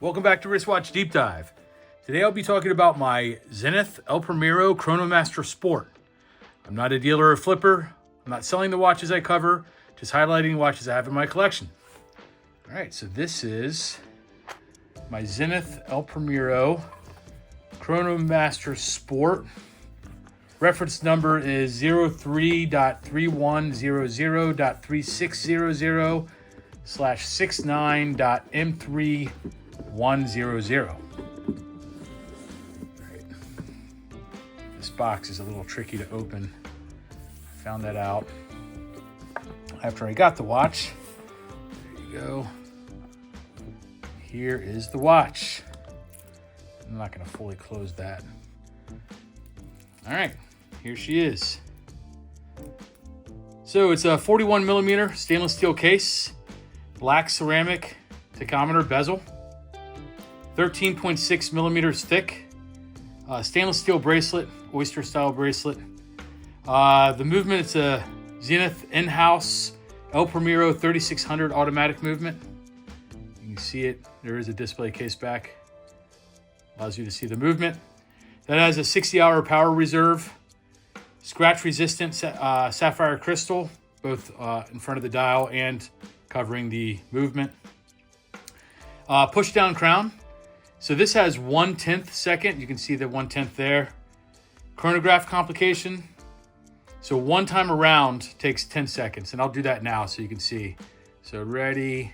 Welcome back to Wristwatch Deep Dive. Today I'll be talking about my Zenith El Primero Chronomaster Sport. I'm not a dealer or flipper. I'm not selling the watches I cover, just highlighting watches I have in my collection. All right, so this is my Zenith El Primero Chronomaster Sport. Reference number is 03.3100/69.M3100. Right. This box is a little tricky to open. I found that out after I got the watch. There you go. Here is the watch. I'm not going to fully close that. All right, here she is. So it's a 41 millimeter stainless steel case, black ceramic tachometer bezel, 13.6 millimeters thick, stainless steel bracelet, oyster style bracelet. The movement, it's a Zenith in-house El Primero 3600 automatic movement. You can see it, there is a display case back. Allows you to see the movement. That has a 60-hour power reserve, scratch-resistant sapphire crystal, both in front of the dial and covering the movement. Push-down crown. So this has 1/10 second. You can see the 1/10 there. Chronograph complication. So one time around takes 10 seconds, and I'll do that now so you can see. So ready.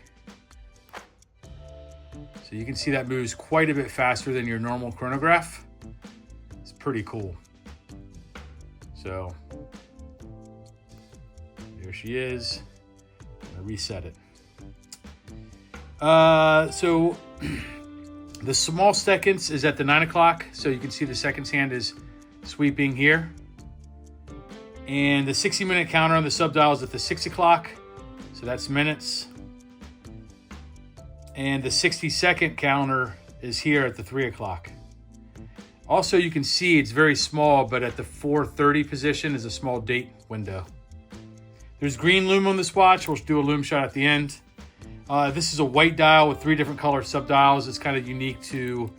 So you can see that moves quite a bit faster than your normal chronograph. It's pretty cool. So there she is. I'm gonna reset it. So the small seconds is at the 9 o'clock. So you can see the seconds hand is sweeping here. And the 60-minute counter on the subdial is at the 6 o'clock. So that's minutes. And the 60-second counter is here at the 3 o'clock. Also, you can see it's very small, but at the 4:30 position is a small date window. There's green lume on this watch. We'll do a lume shot at the end. This is a white dial with 3 different color subdials. It's kind of unique to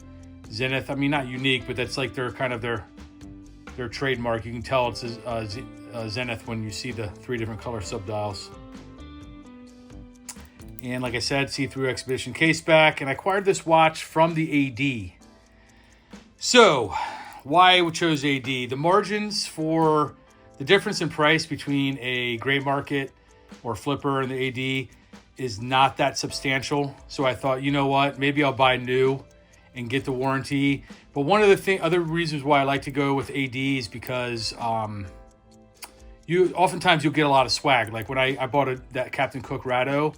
Zenith. I mean, not unique, but that's like their kind of their trademark. You can tell it's a Zenith when you see the 3 different color subdials. And like I said, see-through exhibition case back. And I acquired this watch from the AD. So, why I chose AD? The margins for the difference in price between a gray market or flipper and the AD is not that substantial. So I thought, you know what, maybe I'll buy new and get the warranty. But one of the other reasons why I like to go with AD is because oftentimes you'll get a lot of swag. Like when I bought that Captain Cook Rado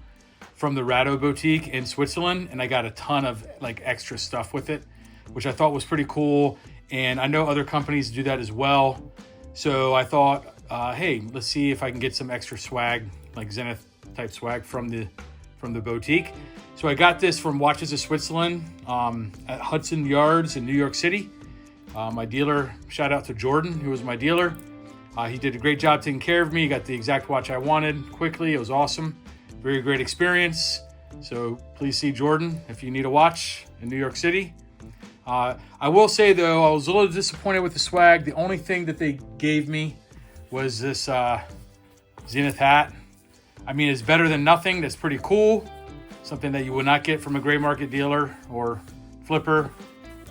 from the Rado boutique in Switzerland, and I got a ton of like extra stuff with it, which I thought was pretty cool. And I know other companies do that as well. So I thought, hey, let's see if I can get some extra swag, like Zenith type swag from the boutique. So I got this from Watches of Switzerland at Hudson Yards in New York City. My dealer, shout out to Jordan, who was my dealer. He did a great job taking care of me. He got the exact watch I wanted quickly. It was awesome. Very great experience. So please see Jordan if you need a watch in New York City. I will say though, I was a little disappointed with the swag. The only thing that they gave me was this Zenith hat. I mean, it's better than nothing. That's pretty cool. Something that you would not get from a gray market dealer or flipper.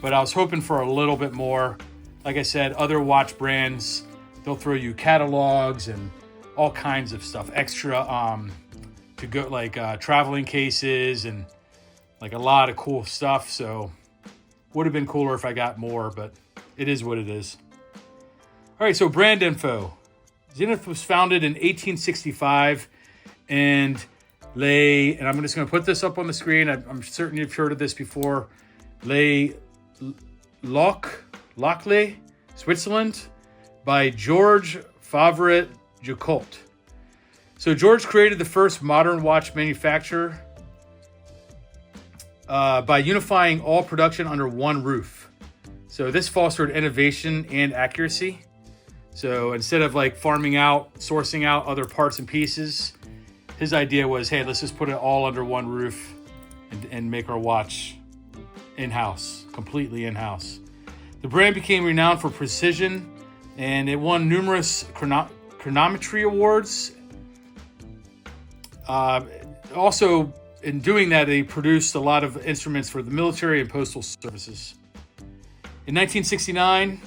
But I was hoping for a little bit more. Like I said, other watch brands, they'll throw you catalogs and all kinds of stuff. Extra to go, like traveling cases and like a lot of cool stuff. So would have been cooler if I got more, but it is what it is. All right, so brand info. Zenith was founded in 1865 and I'm just going to put this up on the screen. I'm certain you've heard of this before. Lochley, Switzerland, by George Favre Jacolt. So George created the first modern watch manufacturer by unifying all production under one roof. So this fostered innovation and accuracy. So instead of like farming out, sourcing out other parts and pieces, his idea was, hey, let's just put it all under one roof and make our watch in-house, completely in-house. The brand became renowned for precision, and it won numerous chronometry awards. Also, in doing that, they produced a lot of instruments for the military and postal services. In 1969,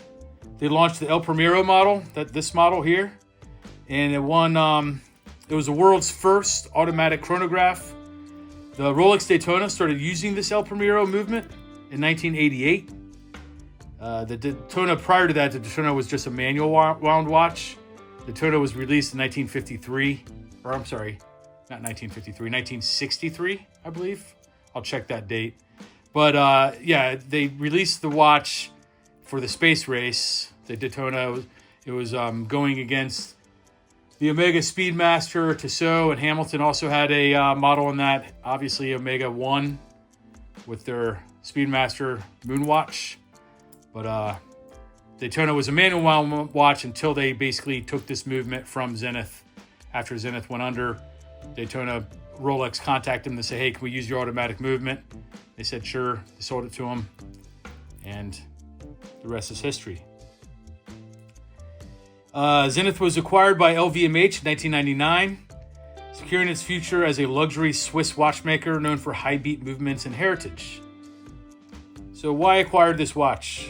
they launched the El Primero model, this model here, and it won. It was the world's first automatic chronograph. The Rolex Daytona started using this El Primero movement in 1988. The Daytona, prior to that, the Daytona was just a manual wound watch. The Daytona was released in 1953, or I'm sorry, not 1953, 1963, I believe. I'll check that date. But yeah, they released the watch for the space race. The Daytona, it was going against the Omega Speedmaster. Tissot and Hamilton also had a model in that. Obviously, Omega won with their Speedmaster Moonwatch. But Daytona was a manual wound watch until they basically took this movement from Zenith. After Zenith went under, Daytona, Rolex contacted them to say, hey, can we use your automatic movement? They said, sure. They sold it to them. And the rest is history. Zenith was acquired by LVMH in 1999, securing its future as a luxury Swiss watchmaker known for high beat movements and heritage. So why acquired this watch?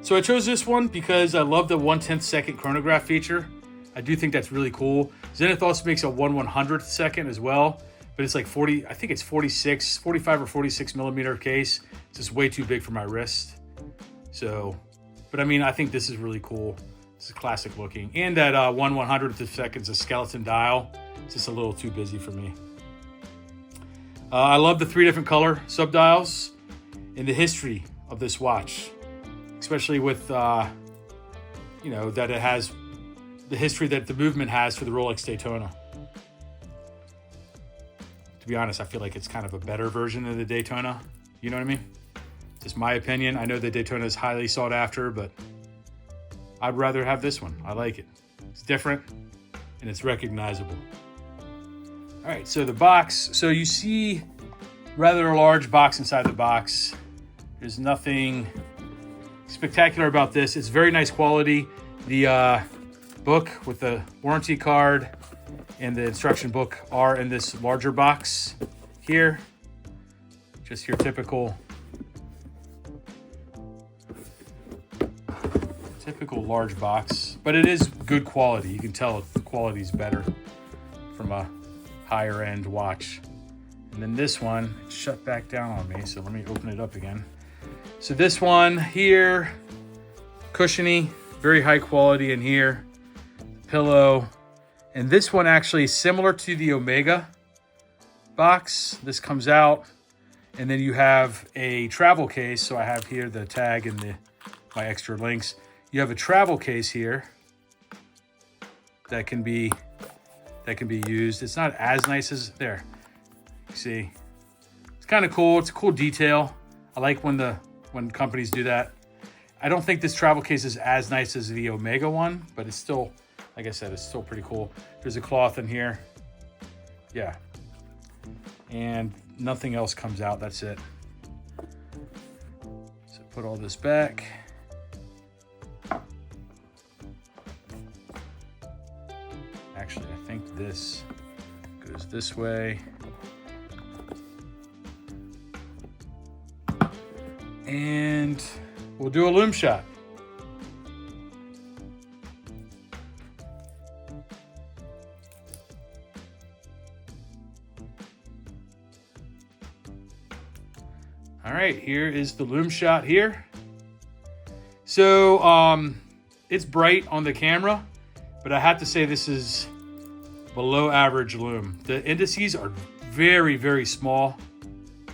So I chose this one because I love the 1/10 second chronograph feature. I do think that's really cool. Zenith also makes a 1/100th second as well, but it's like 40, I think it's 45 or 46 millimeter case. It's just way too big for my wrist. So, but I mean, I think this is really cool. It's classic looking. And that 1/100th of second's a skeleton dial. It's just a little too busy for me. I love the 3 different color subdials in the history of this watch, especially with, you know, that it has the history that the movement has for the Rolex Daytona. To be honest, I feel like it's kind of a better version of the Daytona. You know what I mean? Just my opinion. I know the Daytona is highly sought after, but I'd rather have this one. I like it. It's different and it's recognizable. All right, so the box. So you see rather a large box inside the box. There's nothing spectacular about this. It's very nice quality. The book with the warranty card and the instruction book are in this larger box here. Just your typical large box, but it is good quality. You can tell the quality is better from a higher end watch. And then this one shut back down on me, so let me open it up again. So this one here, cushiony, very high quality in here, pillow. And this one actually similar to the Omega box. This comes out, and then you have a travel case. So I have here the tag and my extra links. You have a travel case here that can be used. It's not as nice as there. You see, it's kind of cool. It's a cool detail. I like when companies do that. I don't think this travel case is as nice as the Omega one, but it's still, like I said, it's still pretty cool. There's a cloth in here. Yeah. And nothing else comes out. That's it. So put all this back. Actually, I think this goes this way. And we'll do a lume shot. All right, here is the lume shot here. So it's bright on the camera, but I have to say this is below average lume. The indices are very, very small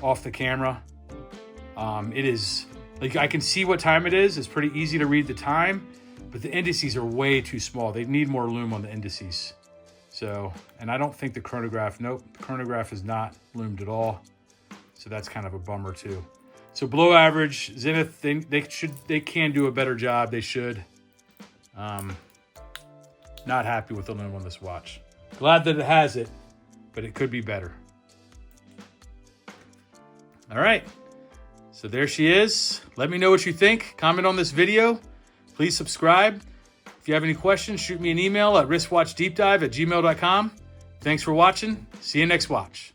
off the camera. It is, like, I can see what time it is. It's pretty easy to read the time, but the indices are way too small. They need more lume on the indices. So, and I don't think the chronograph, nope, the chronograph is not loomed at all. So that's kind of a bummer too. So below average, Zenith, they can do a better job. They should. Not happy with the lume on this watch. Glad that it has it, but it could be better. All right. So there she is. Let me know what you think. Comment on this video. Please subscribe. If you have any questions, shoot me an email at wristwatchdeepdive@gmail.com. Thanks for watching. See you next watch.